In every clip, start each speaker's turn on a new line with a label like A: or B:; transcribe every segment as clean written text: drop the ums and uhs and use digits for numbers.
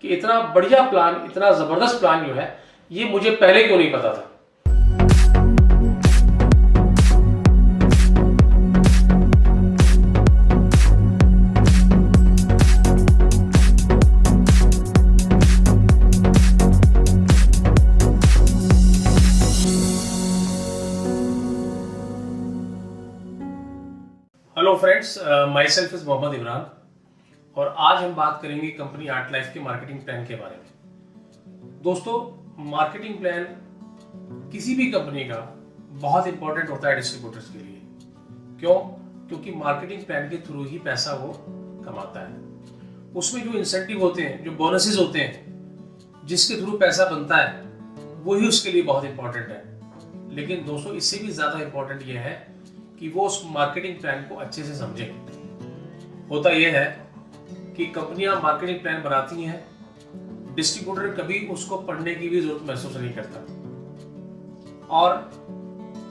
A: कि इतना बढ़िया प्लान, इतना जबरदस्त प्लान जो है ये मुझे पहले क्यों नहीं पता था। Hello friends, myself is Mohammad Imran और आज हम बात करेंगे कंपनी आर्ट लाइफ के मार्केटिंग प्लान के बारे में। दोस्तों, मार्केटिंग प्लान किसी भी कंपनी का बहुत इंपॉर्टेंट होता है डिस्ट्रीब्यूटर्स के लिए। क्यों? क्योंकि मार्केटिंग प्लान के थ्रू ही पैसा वो कमाता है। उसमें जो इंसेंटिव होते हैं, जो बोनसेस होते हैं, जिसके थ्रू पैसा बनता है, वही उसके लिए बहुत इंपॉर्टेंट है। लेकिन दोस्तों, इससे भी ज्यादा इंपॉर्टेंट यह है कि वो उस मार्केटिंग प्लान को अच्छे से समझे। होता यह है कि कंपनियां मार्केटिंग प्लान बनाती हैं, डिस्ट्रीब्यूटर कभी उसको पढ़ने की भी जरूरत महसूस नहीं करता और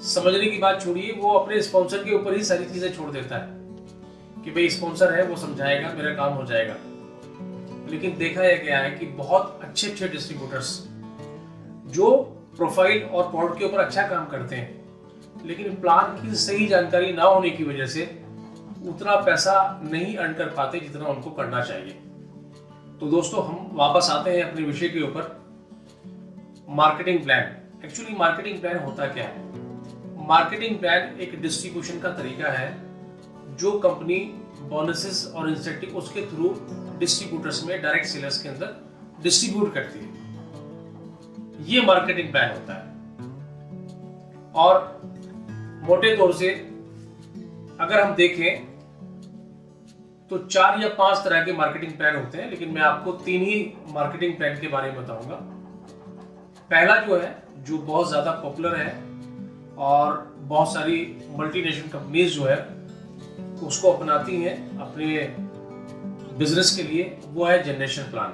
A: समझने की बात छोड़िए, वो अपने स्पॉन्सर के ऊपर ही सारी चीजें छोड़ देता है कि भाई स्पॉन्सर है, वो समझाएगा, मेरा काम हो जाएगा। लेकिन देखा यह गया है कि बहुत अच्छे अच्छे डिस्ट्रीब्यूटर्स जो प्रोफाइल और प्रोडक्ट के ऊपर अच्छा काम करते हैं, लेकिन प्लान की सही जानकारी ना होने की वजह से उतना पैसा नहीं अर्न कर पाते जितना उनको करना चाहिए। तो दोस्तों, हम वापस आते हैं अपने विषय के ऊपर, marketing plan. Actually marketing plan होता क्या है? मार्केटिंग प्लान एक डिस्ट्रीब्यूशन का तरीका है जो कंपनी बोनसेस और इंसेंटिव उसके थ्रू डिस्ट्रीब्यूटर्स में, डायरेक्ट सेलर्स के अंदर डिस्ट्रीब्यूट करती है। ये मार्केटिंग प्लान होता है। और मोटे तौर से अगर हम देखें तो 4 या 5 तरह के मार्केटिंग प्लान होते हैं, लेकिन मैं आपको 3 ही मार्केटिंग प्लान के बारे में बताऊंगा। पहला जो है, जो बहुत ज्यादा पॉपुलर है और बहुत सारी मल्टीनेशनल कंपनीज जो है उसको अपनाती हैं अपने बिजनेस के लिए, वो है जनरेशन प्लान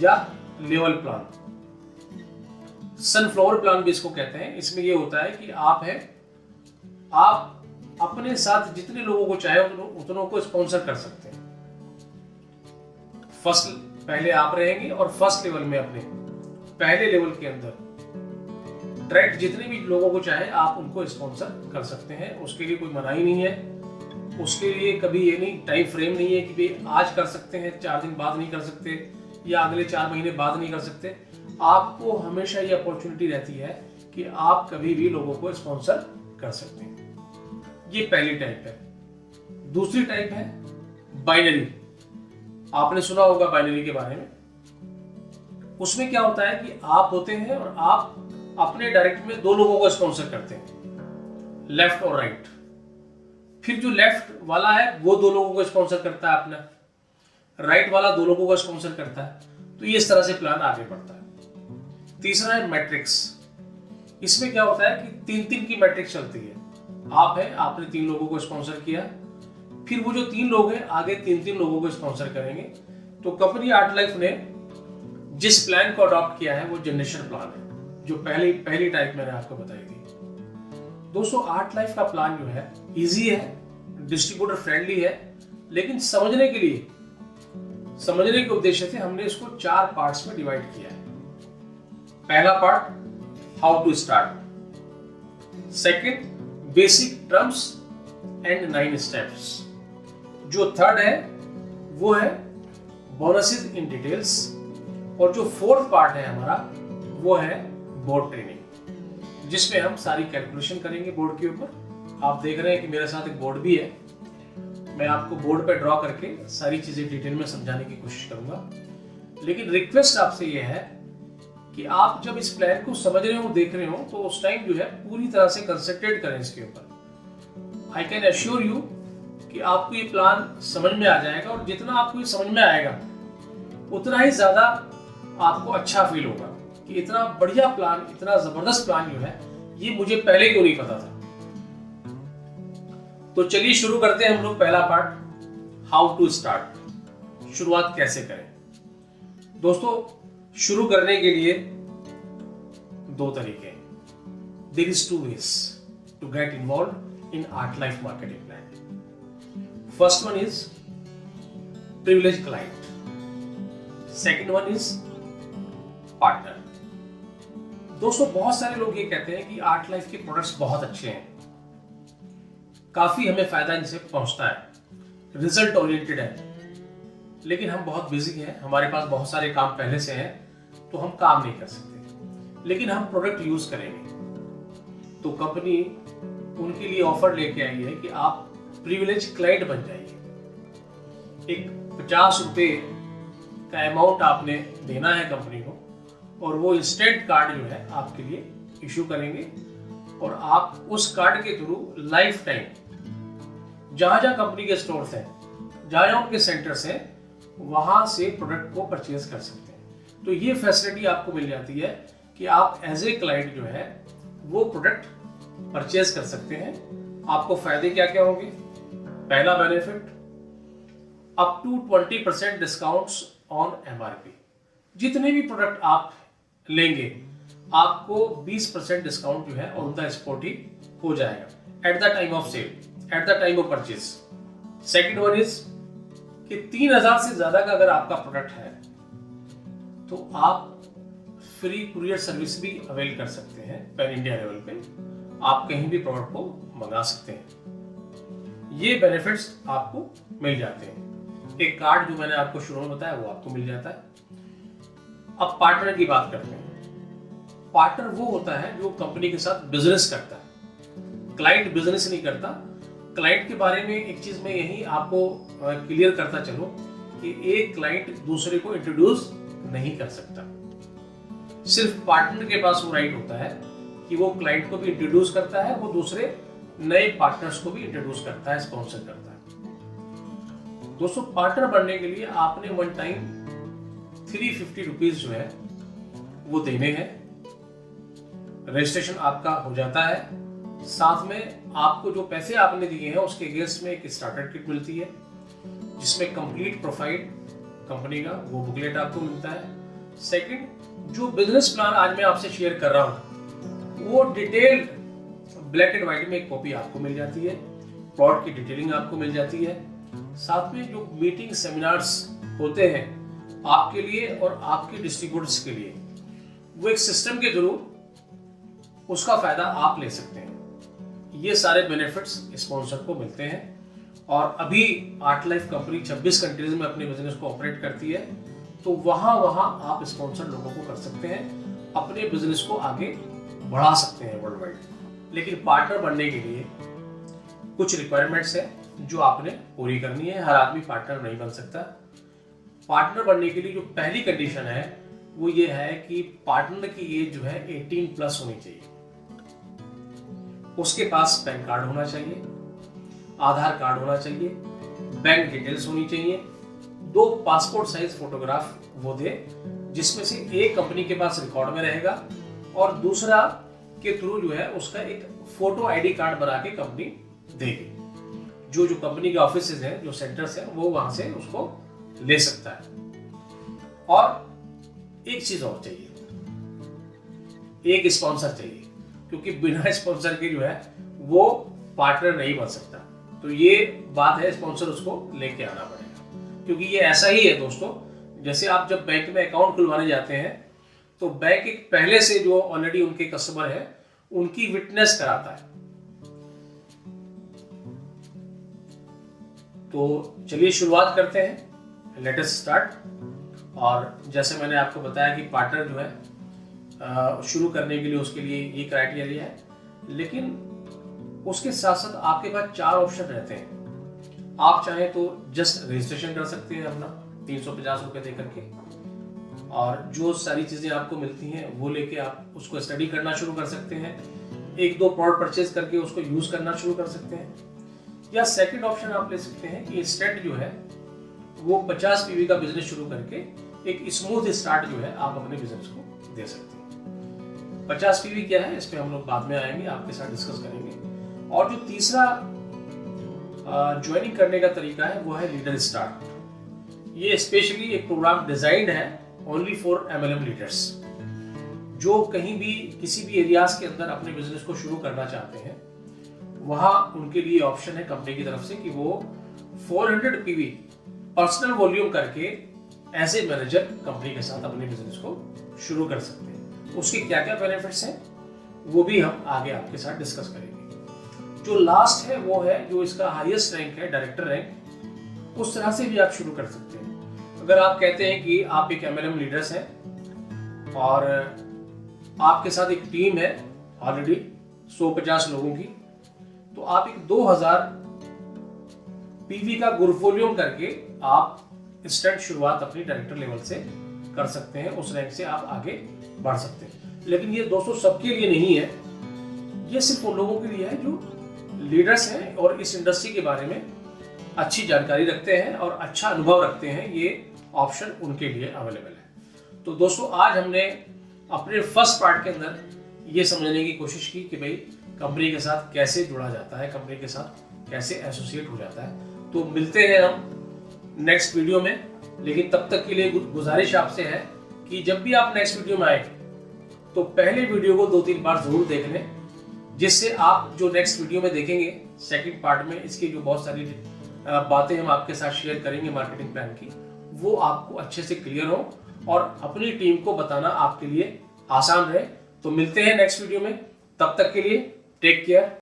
A: या लेवल प्लान। सनफ्लावर प्लान भी इसको कहते हैं। इसमें ये होता है कि आप अपने साथ जितने लोगों को चाहे उतनों को स्पॉन्सर कर सकते हैं। फर्स्ट पहले आप रहेंगे और फर्स्ट लेवल में, अपने पहले लेवल के अंदर डायरेक्ट जितने भी लोगों को चाहे आप उनको स्पॉन्सर कर सकते हैं। उसके लिए कोई मनाही नहीं है। उसके लिए कभी ये नहीं, टाइम फ्रेम नहीं है कि भाई आज कर सकते हैं, 4 दिन बाद नहीं कर सकते या अगले 4 महीने बाद नहीं कर सकते। आपको हमेशा ये अपॉर्चुनिटी रहती है कि आप कभी भी लोगों को स्पॉन्सर कर सकते हैं। ये पहली टाइप है। दूसरी टाइप है बाइनरी। आपने सुना होगा बाइनरी के बारे में। उसमें क्या होता है कि आप होते हैं और आप अपने डायरेक्ट में 2 लोगों को स्पॉन्सर करते हैं, लेफ्ट और राइट। फिर जो लेफ्ट वाला है वो 2 लोगों को स्पॉन्सर करता है अपना, राइट वाला 2 लोगों को स्पॉन्सर करता है। तो ये इस तरह से प्लान आगे बढ़ता है। तीसरा है मैट्रिक्स। इसमें क्या होता है कि 3-3 की मैट्रिक्स चलती है। आप हैं, आपने 3 लोगों को स्पॉन्सर किया, फिर वो जो 3 लोग हैं आगे 3-3 लोगों को स्पॉन्सर करेंगे। तो कंपनी आर्ट लाइफ ने जिस प्लान को अडॉप्ट किया है वो जनरेशन प्लान है, जो पहली टाइप मैंने आपको बताई थी। दोस्तों, आर्ट लाइफ का प्लान जो है इजी है, डिस्ट्रीब्यूटर फ्रेंडली है, लेकिन समझने के उद्देश्य से हमने इसको 4 पार्ट्स में डिवाइड किया है। पहला part, how to start. Second, basic terms and 9 steps. जो थर्ड है वो है बोनसेस इन डिटेल्स। और जो फोर्थ पार्ट है हमारा वो है बोर्ड ट्रेनिंग, जिसमें हम सारी कैलकुलेशन करेंगे बोर्ड के ऊपर। आप देख रहे हैं कि मेरे साथ एक बोर्ड भी है। मैं आपको बोर्ड पे ड्रॉ करके सारी चीजें डिटेल में समझाने की कोशिश करूंगा। लेकिन रिक्वेस्ट आपसे यह है कि आप जब इस प्लान को समझ रहे हो, देख रहे हो, तो उस टाइम जो है पूरी तरह से कंसंट्रेट करें इसके ऊपर। आई कैन एश्योर यू कि आपको ये प्लान समझ में आ जाएगा और जितना आपको ये समझ में आएगा उतना ही ज्यादा आपको अच्छा फील होगा कि इतना बढ़िया प्लान, इतना जबरदस्त प्लान जो है ये मुझे पहले क्यों नहीं पता था। तो चलिए शुरू करते हैं हम लोग पहला पार्ट, हाउ टू स्टार्ट। शुरुआत कैसे करें? दोस्तों, शुरू करने के लिए 2 तरीके हैं। There is 2 ways to get involved in Art Life marketing plan. First one is privileged client. Second one is partner. दोस्तों बहुत सारे लोग ये कहते हैं कि आर्ट लाइफ के प्रोडक्ट्स बहुत अच्छे हैं, काफी हमें फायदा इनसे पहुंचता है, रिजल्ट ओरिएंटेड है, लेकिन हम बहुत बिजी हैं, हमारे पास बहुत सारे काम पहले से हैं, तो हम काम नहीं कर सकते, लेकिन हम प्रोडक्ट यूज करेंगे। तो कंपनी उनके लिए ऑफर लेके आई है कि आप प्रिविलेज क्लाइंट बन जाइए। एक 50 रुपये का अमाउंट आपने देना है कंपनी को, और वो इंस्टेंट कार्ड जो है आपके लिए इशू करेंगे, और आप उस कार्ड के थ्रू लाइफ टाइम जहां जहां कंपनी के स्टोर्स हैं, जहां जहां उनके सेंटर्स हैं, वहां से प्रोडक्ट को परचेज कर सकते हैं। तो ये फैसिलिटी आपको मिल जाती है कि आप एज ए क्लाइंट जो है वो प्रोडक्ट परचेज कर सकते हैं। आपको फायदे क्या क्या होंगे? पहला benefit, up to 20% discounts on MRP. जितने भी प्रोडक्ट आप लेंगे आपको 20% डिस्काउंट जो है ऑन द स्पॉट ही हो जाएगा at the time of sale, at the time of purchase. Second one is कि 3000 से ज्यादा का अगर आपका प्रोडक्ट है तो आप फ्री कुरियर सर्विस भी अवेल कर सकते हैं। पैन इंडिया लेवल पे आप कहीं भी प्रोडक्ट को मंगा सकते हैं। ये बेनिफिट्स आपको मिल जाते हैं। एक कार्ड जो मैंने आपको शुरू में बताया वो आपको मिल जाता है। अब पार्टनर की बात करते हैं। पार्टनर वो होता है जो कंपनी के साथ बिजनेस करता है, क्लाइंट बिजनेस नहीं करता। क्लाइंट के बारे में एक चीज मैं यही आपको क्लियर करता चलूं कि एक क्लाइंट दूसरे को इंट्रोड्यूस नहीं कर सकता। सिर्फ पार्टनर के पास वो राइट होता है कि वो क्लाइंट को भी इंट्रोड्यूस करता है, वो दूसरे नए पार्टनर्स को भी इंट्रोड्यूस करता है, स्पॉन्सर करता है। दोस्तों पार्टनर बनने के लिए आपने वन टाइम 350 रुपीज जो है वो देने हैं। रजिस्ट्रेशन आपका हो जाता है। साथ में आपको जो पैसे आपने दिए हैं उसके अगेंस्ट में एक स्टार्टर किट मिलती है जिसमें कंप्लीट प्रोफाइल कंपनी का वो बुकलेट आपको मिलता है। सेकंड, जो बिजनेस प्लान आज मैं आपसे शेयर कर रहा हूं वो डिटेल ब्लैक एंड व्हाइट में एक कॉपी आपको मिल जाती है। प्लॉट की डिटेलिंग आपको मिल जाती है। साथ में जो मीटिंग सेमिनार्स होते हैं आपके लिए और आपके डिस्ट्रीब्यूटर्स के लिए, वो एक सिस्टम के थ्रू उसका फायदा आप ले सकते हैं। ये सारे बेनिफिट्स स्पॉन्सर को मिलते हैं। और अभी आर्ट लाइफ कंपनी 26 कंट्रीज में अपने बिजनेस को ऑपरेट करती है, तो वहां आप स्पॉन्सर लोगों को कर सकते हैं, अपने बिजनेस को आगे बढ़ा सकते हैं वर्ल्ड वाइड। लेकिन पार्टनर बनने के लिए कुछ रिक्वायरमेंट्स है जो आपने पूरी करनी है। हर आदमी पार्टनर नहीं बन सकता। पार्टनर बनने के लिए जो पहली कंडीशन है वो ये है कि पार्टनर की एज जो है 18 प्लस होनी चाहिए। उसके पास पैन कार्ड होना चाहिए, आधार कार्ड होना चाहिए, बैंक डिटेल्स होनी चाहिए, 2 पासपोर्ट साइज फोटोग्राफ वो दे, जिसमें से एक कंपनी के पास रिकॉर्ड में रहेगा और दूसरा के थ्रू जो है उसका एक फोटो आईडी कार्ड बना के कंपनी देगी। जो कंपनी के ऑफिसेज हैं, जो सेंटर्स हैं, वो वहां से उसको ले सकता है। और एक चीज और चाहिए, एक स्पॉन्सर चाहिए, क्योंकि बिना स्पॉन्सर के जो है वो पार्टनर नहीं बन सकता। तो ये बात है, स्पॉन्सर उसको लेके आना पड़ेगा। क्योंकि ये ऐसा ही है दोस्तों, जैसे आप जब बैंक में अकाउंट खुलवाने जाते हैं तो बैंक एक पहले से जो ऑलरेडी उनके कस्टमर है उनकी विटनेस कराता है। तो चलिए शुरुआत करते हैं, लेट अस स्टार्ट। और जैसे मैंने आपको बताया कि पार्टनर जो है शुरू करने के लिए उसके लिए ये क्राइटेरिया है, लेकिन उसके साथ साथ आपके पास 4 ऑप्शन रहते हैं। आप चाहें तो जस्ट रजिस्ट्रेशन कर सकते हैं अपना 350 रुपये दे करके, और जो सारी चीज़ें आपको मिलती हैं वो लेके आप उसको स्टडी करना शुरू कर सकते हैं। 1-2 प्रोडक्ट परचेज करके उसको यूज़ करना शुरू कर सकते हैं। या सेकंड ऑप्शन आप ले सकते हैं कि इंस्टेंट जो है वो 50 पीवी का बिजनेस शुरू करके एक स्मूथ स्टार्ट जो है आप अपने बिजनेस को दे सकते हैं। 50 पीवी क्या है इस पे हम लोग बाद में आएंगे, आपके साथ डिस्कस करेंगे। और जो तीसरा ज्वाइनिंग करने का तरीका है वो है लीडर स्टार्ट। ये स्पेशली एक प्रोग्राम डिजाइंड है ओनली फॉर MLM लीडर्स, जो कहीं भी किसी भी एरियाज के अंदर अपने बिजनेस को शुरू करना चाहते हैं। वहां उनके लिए ऑप्शन है कंपनी की तरफ से कि वो 400 पीवी पर्सनल वॉल्यूम करके एज ए मैनेजर कंपनी के साथ अपने बिजनेस को शुरू कर सकते हैं। उसके क्या क्या बेनिफिट्स हैं वो भी हम आगे आपके साथ डिस्कस करेंगे। जो लास्ट है वो है जो इसका हाईएस्ट रैंक है, डायरेक्टर रैंक। उस तरह से भी आप शुरू कर सकते हैं। अगर आप कहते हैं कि आप एक MLM लीडर्स हैं और आपके साथ एक टीम है ऑलरेडी 150 लोगों की, तो आप एक 2000 PV का गुरफोलियम करके आप इंस्टेंट शुरुआत अपनी डायरेक्टर लेवल से कर सकते हैं। उस रैंक से आप आगे बढ़ सकते हैं। लेकिन ये दोस्तों सबके लिए नहीं है, ये सिर्फ उन लोगों के लिए है जो लीडर्स हैं और इस इंडस्ट्री के बारे में अच्छी जानकारी रखते हैं और अच्छा अनुभव रखते हैं। ये ऑप्शन उनके लिए अवेलेबल है। तो दोस्तों आज हमने अपने फर्स्ट पार्ट के अंदर ये समझने की कोशिश की कि भाई कंपनी के साथ कैसे जुड़ा जाता है, कंपनी के साथ कैसे एसोसिएट हो जाता है। तो मिलते हैं हम नेक्स्ट वीडियो में, लेकिन तब तक के लिए गुजारिश आपसे है कि जब भी आप नेक्स्ट वीडियो में आए तो पहले वीडियो को 2-3 बार जरूर देख लें, जिससे आप जो नेक्स्ट वीडियो में देखेंगे सेकंड पार्ट में इसकी जो बहुत सारी बातें हम आपके साथ शेयर करेंगे मार्केटिंग प्लान की, वो आपको अच्छे से क्लियर हो और अपनी टीम को बताना आपके लिए आसान रहे। तो मिलते हैं नेक्स्ट वीडियो में, तब तक के लिए टेक केयर।